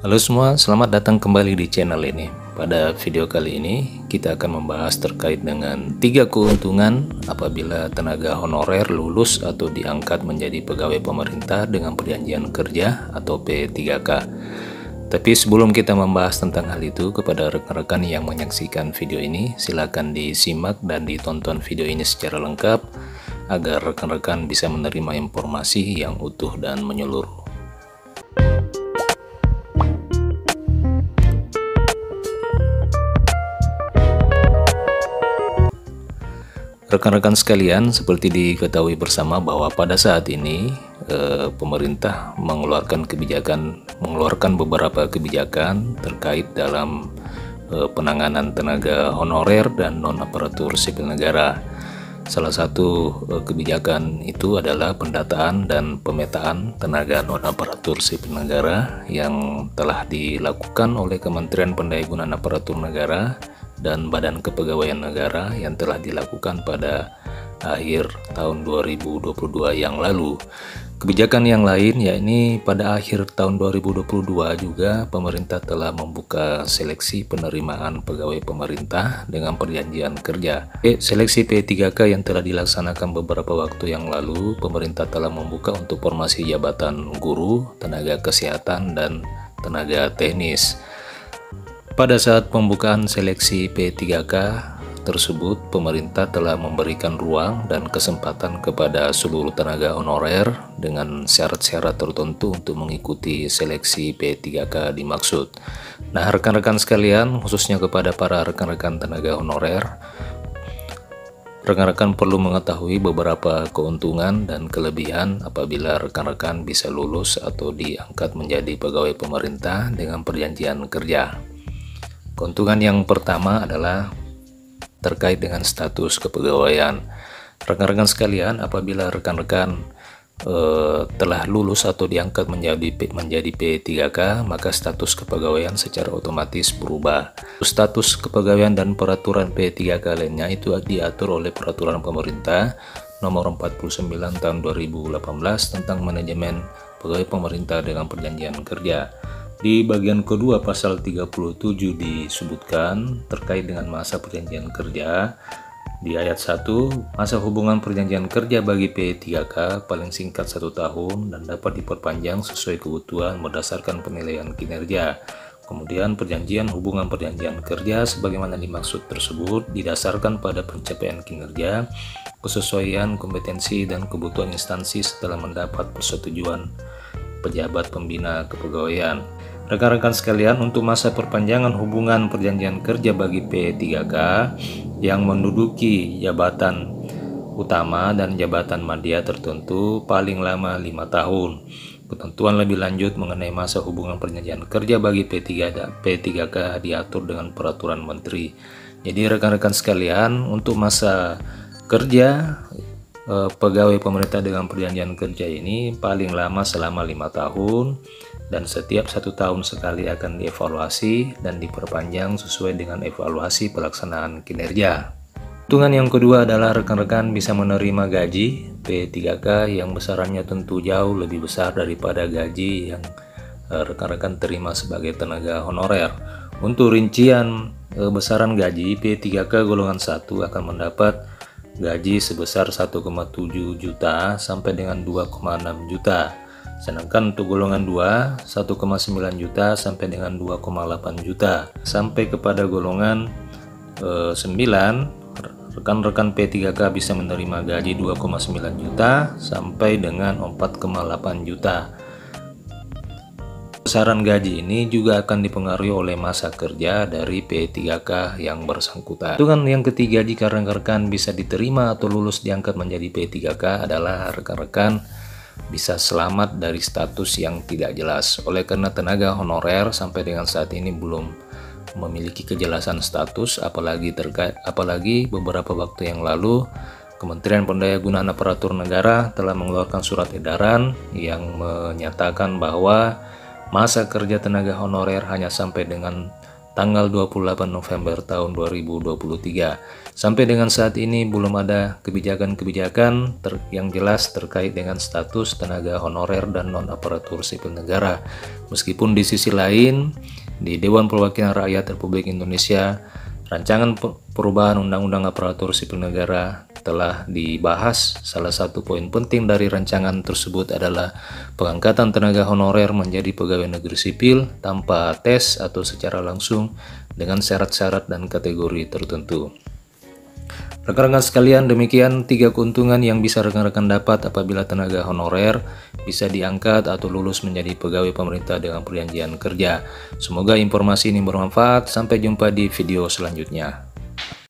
Halo semua, selamat datang kembali di channel ini. Pada video kali ini kita akan membahas terkait dengan 3 keuntungan apabila tenaga honorer lulus atau diangkat menjadi pegawai pemerintah dengan perjanjian kerja atau P3K. Tapi sebelum kita membahas tentang hal itu, kepada rekan-rekan yang menyaksikan video ini, silakan disimak dan ditonton video ini secara lengkap agar rekan-rekan bisa menerima informasi yang utuh dan menyeluruh. Rekan-rekan sekalian, seperti diketahui bersama bahwa pada saat ini pemerintah mengeluarkan beberapa kebijakan terkait dalam penanganan tenaga honorer dan non aparatur sipil negara. Salah satu kebijakan itu adalah pendataan dan pemetaan tenaga non aparatur sipil negara yang telah dilakukan oleh Kementerian Pendayagunaan Aparatur Negara dan Badan Kepegawaian Negara yang telah dilakukan pada akhir tahun 2022 yang lalu. Kebijakan yang lain yakni pada akhir tahun 2022 juga pemerintah telah membuka seleksi penerimaan pegawai pemerintah dengan perjanjian kerja. Seleksi P3K yang telah dilaksanakan beberapa waktu yang lalu, pemerintah telah membuka untuk formasi jabatan guru, tenaga kesehatan, dan tenaga teknis. Pada saat pembukaan seleksi P3K tersebut, pemerintah telah memberikan ruang dan kesempatan kepada seluruh tenaga honorer dengan syarat-syarat tertentu untuk mengikuti seleksi P3K dimaksud. Nah, rekan-rekan sekalian, khususnya kepada para rekan-rekan tenaga honorer, rekan-rekan perlu mengetahui beberapa keuntungan dan kelebihan apabila rekan-rekan bisa lulus atau diangkat menjadi pegawai pemerintah dengan perjanjian kerja. Keuntungan yang pertama adalah terkait dengan status kepegawaian. Rekan-rekan sekalian, apabila rekan-rekan telah lulus atau diangkat menjadi P3K, maka status kepegawaian secara otomatis berubah. Status kepegawaian dan peraturan P3K lainnya itu diatur oleh Peraturan Pemerintah Nomor 49 Tahun 2018 tentang manajemen pegawai pemerintah dengan perjanjian kerja. Di bagian kedua pasal 37 disebutkan terkait dengan masa perjanjian kerja. Di ayat 1, masa hubungan perjanjian kerja bagi P3K paling singkat 1 tahun dan dapat diperpanjang sesuai kebutuhan berdasarkan penilaian kinerja. Kemudian hubungan perjanjian kerja sebagaimana dimaksud tersebut didasarkan pada pencapaian kinerja, kesesuaian kompetensi dan kebutuhan instansi setelah mendapat persetujuan pejabat pembina kepegawaian. Rekan-rekan sekalian, untuk masa perpanjangan hubungan perjanjian kerja bagi P3K yang menduduki jabatan utama dan jabatan madya tertentu paling lama 5 tahun. Ketentuan lebih lanjut mengenai masa hubungan perjanjian kerja bagi P3K diatur dengan peraturan menteri. Jadi rekan-rekan sekalian, untuk masa kerja pegawai pemerintah dengan perjanjian kerja ini paling lama selama 5 tahun dan setiap 1 tahun sekali akan dievaluasi dan diperpanjang sesuai dengan evaluasi pelaksanaan kinerja. Keuntungan yang kedua adalah rekan-rekan bisa menerima gaji P3K yang besarannya tentu jauh lebih besar daripada gaji yang rekan-rekan terima sebagai tenaga honorer. Untuk rincian besaran gaji, P3K golongan 1 akan mendapat gaji sebesar 1,7 juta sampai dengan 2,6 juta. Sedangkan untuk golongan 2, 1,9 juta sampai dengan 2,8 juta. Sampai kepada golongan 9, rekan-rekan P3K bisa menerima gaji 2,9 juta sampai dengan 4,8 juta. Besaran gaji ini juga akan dipengaruhi oleh masa kerja dari P3K yang bersangkutan. Keuntungan yang ketiga jika rekan-rekan bisa diterima atau lulus diangkat menjadi P3K adalah rekan-rekan bisa selamat dari status yang tidak jelas. Oleh karena tenaga honorer sampai dengan saat ini belum memiliki kejelasan status, apalagi beberapa waktu yang lalu Kementerian Pendayagunaan Aparatur Negara telah mengeluarkan surat edaran yang menyatakan bahwa masa kerja tenaga honorer hanya sampai dengan tanggal 28 November tahun 2023. Sampai dengan saat ini belum ada kebijakan-kebijakan yang jelas terkait dengan status tenaga honorer dan non-aparatur sipil negara. Meskipun di sisi lain, di Dewan Perwakilan Rakyat Republik Indonesia, rancangan perubahan Undang-Undang Aparatur Sipil Negara telah dibahas. Salah satu poin penting dari rancangan tersebut adalah pengangkatan tenaga honorer menjadi pegawai negeri sipil tanpa tes atau secara langsung dengan syarat-syarat dan kategori tertentu. Rekan-rekan sekalian, demikian 3 keuntungan yang bisa rekan-rekan dapat apabila tenaga honorer bisa diangkat atau lulus menjadi pegawai pemerintah dengan perjanjian kerja. Semoga informasi ini bermanfaat. Sampai jumpa di video selanjutnya.